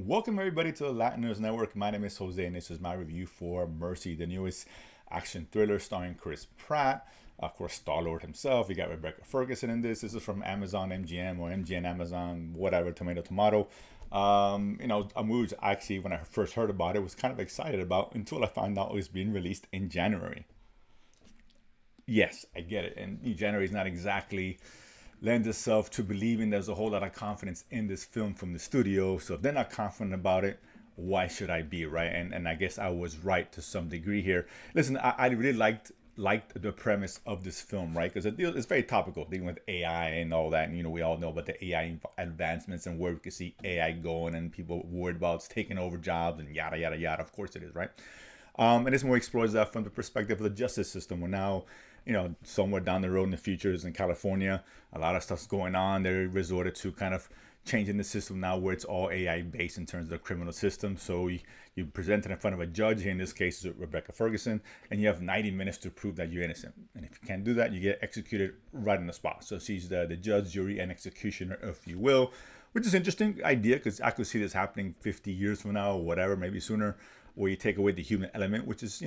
Welcome everybody to the Latin News Network. My name is Jose, and this is my review for Mercy, the newest action thriller starring Chris Pratt. Of course, Star-Lord himself. You got Rebecca Ferguson in this. This is from Amazon MGM or MGM Amazon, whatever, tomato. A movie which actually, when I first heard about it, was kind of excited about until I found out it was being released in January. Yes, I get it. And January is not exactly lends itself to believing there's a whole lot of confidence in this film from the studio. So if they're not confident about it, why should I be, right? And I guess I was right to some degree here. Listen, I really liked the premise of this film, right? Because it's very topical, dealing with AI and all that. And we all know about the AI advancements and where we can see AI going, and people worried about it's taking over jobs and yada yada yada. Of course it is, right? And this movie explores that from the perspective of the justice system. We're now, somewhere down the road in the future is in California. A lot of stuff's going on. They resorted to kind of changing the system now where it's all AI based in terms of the criminal system. So you present it in front of a judge. Here in this case is Rebecca Ferguson, and you have 90 minutes to prove that you're innocent. And if you can't do that, you get executed right on the spot. So she's the judge, jury, and executioner, if you will, which is an interesting idea because I could see this happening 50 years from now or whatever, maybe sooner, where you take away the human element, which is,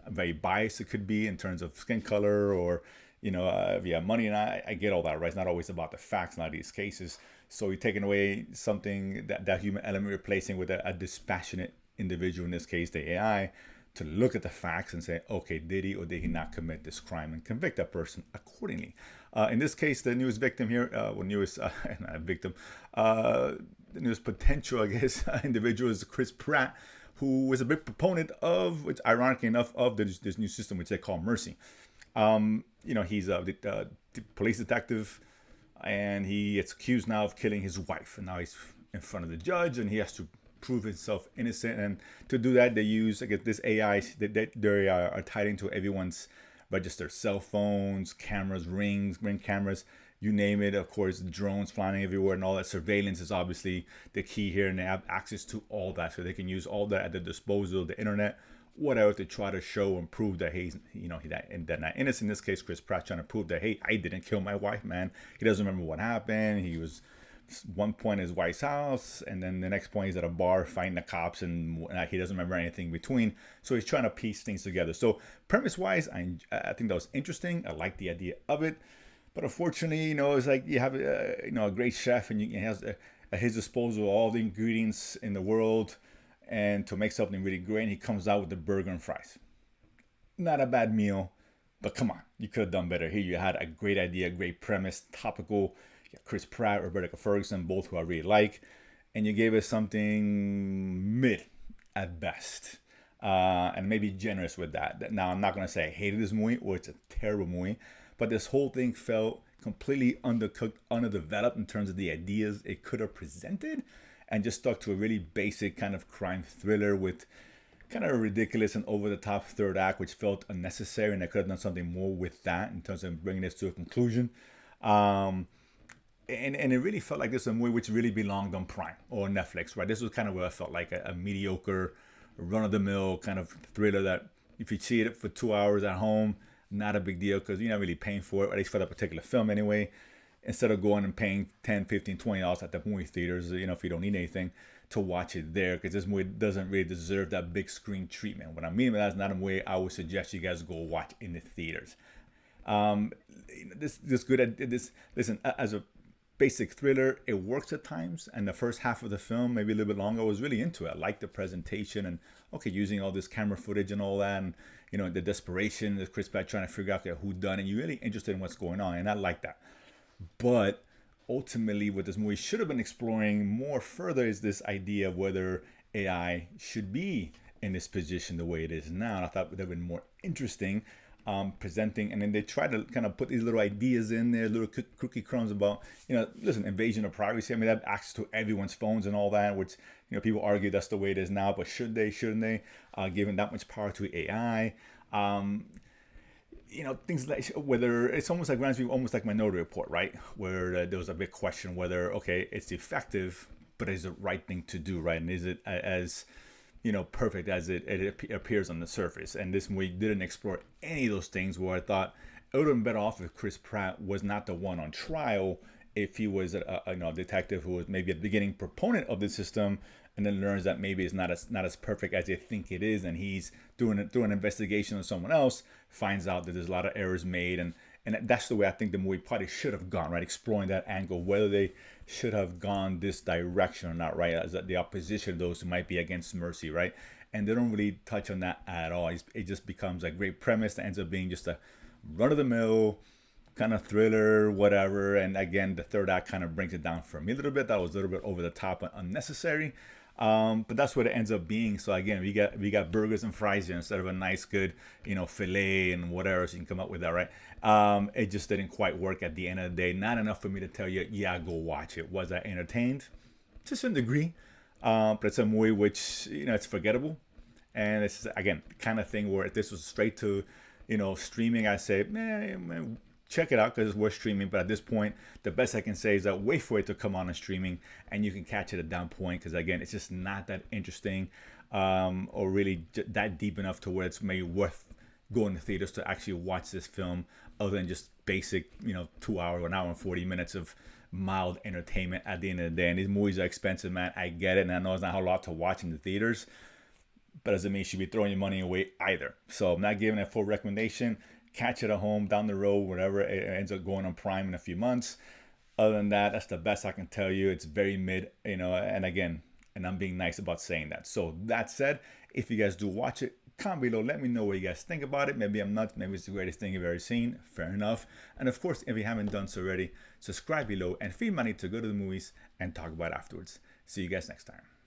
very biased it could be in terms of skin color or, if you have money. And I get all that, right? It's not always about the facts in a lot of these cases. So you're taking away something, that human element, replacing with a dispassionate individual, in this case, the AI, to look at the facts and say, okay, did he or did he not commit this crime, and convict that person accordingly. In this case, the newest victim here, not victim, the newest potential, I guess, individual is Chris Pratt, who was a big proponent of, which ironically enough, of this new system, which they call Mercy. He's a police detective, and he gets accused now of killing his wife. And now he's in front of the judge, and he has to prove himself innocent. And to do that, they use, I guess, this AI. They are tied into everyone's registered cell phones, cameras, ring cameras, you name it. Of course, drones flying everywhere, and all that surveillance is obviously the key here. And they have access to all that, so they can use all that at the disposal of the internet, whatever, to try to show and prove that he's, that not innocent. In this case, Chris Pratt trying to prove that, hey, I didn't kill my wife, man. He doesn't remember what happened. He was one point at his wife's house, and then the next point he's at a bar fighting the cops, and he doesn't remember anything in between. So he's trying to piece things together. So premise-wise, I think that was interesting. I like the idea of it. But unfortunately, it's like you have a great chef, and he has at his disposal all the ingredients in the world, and to make something really great, and he comes out with the burger and fries. Not a bad meal, but come on, you could have done better. Here you had a great idea, great premise, topical. You got Chris Pratt, Rebecca Ferguson, both who I really like, and you gave us something mid at best. And maybe generous with that. Now, I'm not going to say I hated this movie or it's a terrible movie, but this whole thing felt completely undercooked, underdeveloped in terms of the ideas it could have presented, and just stuck to a really basic kind of crime thriller with kind of a ridiculous and over-the-top third act, which felt unnecessary, and I could have done something more with that in terms of bringing this to a conclusion. And it really felt like this is a movie which really belonged on Prime or Netflix, right? This was kind of what I felt like, a mediocre, run-of-the-mill kind of thriller that if you see it for 2 hours at home, not a big deal because you're not really paying for it, at least for that particular film anyway. Instead of going and paying $10, $15, $20 at the movie theaters, if you don't need anything, to watch it there, because this movie doesn't really deserve that big screen treatment. What I mean by that is not a movie I would suggest you guys go watch in the theaters. Listen, as a basic thriller, it works at times, and the first half of the film, maybe a little bit longer, I was really into it. I liked the presentation, and using all this camera footage and all that, and the desperation, the Chris Pratt trying to figure out who done it. You're really interested in what's going on, and I like that. But ultimately, what this movie should have been exploring more further is this idea of whether AI should be in this position the way it is now. And I thought that would have been more interesting, presenting, and then they try to kind of put these little ideas in there, little cookie crumbs about, listen, invasion of privacy. I mean, they have access to everyone's phones and all that, which, people argue that's the way it is now, but should they, shouldn't they, giving that much power to AI? Things like whether it's almost like reminds me almost like Minority Report, right? Where there was a big question whether, okay, it's effective, but is it the right thing to do, right? And is it as perfect as it appears on the surface? And this movie didn't explore any of those things, where I thought it would have been better off if Chris Pratt was not the one on trial if he was a detective who was maybe a beginning proponent of the system, and then learns that maybe it's not as perfect as they think it is, and he's doing it through an investigation on someone else, finds out that there's a lot of errors made, and that's the way I think the movie probably should have gone, right? Exploring that angle, whether they should have gone this direction or not, right? As the opposition, those who might be against mercy, right? And they don't really touch on that at all. It just becomes a great premise that ends up being just a run of the mill kind of thriller, whatever. And again, the third act kind of brings it down for me a little bit. That was a little bit over the top and unnecessary. But that's what it ends up being. So again, we got burgers and fries here instead of a nice, good, filet and whatever. So you can come up with that, right? It just didn't quite work at the end of the day. Not enough for me to tell you, yeah, go watch it. Was I entertained? To some degree. But it's a movie which, it's forgettable. And it's, again, the kind of thing where if this was straight to, streaming, I say, man, check it out because it's worth streaming. But at this point, the best I can say is that wait for it to come on streaming and you can catch it at that point, because again, it's just not that interesting or really that deep enough to where it's maybe worth going to theaters to actually watch this film, other than just basic 2 hours or an hour and 40 minutes of mild entertainment at the end of the day. And these movies are expensive, man. I get it, and I know it's not a lot to watch in the theaters, but doesn't mean you should be throwing your money away either. So I'm not giving it a full recommendation. Catch it at home, down the road, whatever. It ends up going on Prime in a few months. Other than that, that's the best I can tell you. It's very mid, and again, and I'm being nice about saying that. So that said, if you guys do watch it, comment below. Let me know what you guys think about it. Maybe I'm nuts. Maybe it's the greatest thing you've ever seen. Fair enough. And of course, if you haven't done so already, subscribe below and feed money to go to the movies and talk about it afterwards. See you guys next time.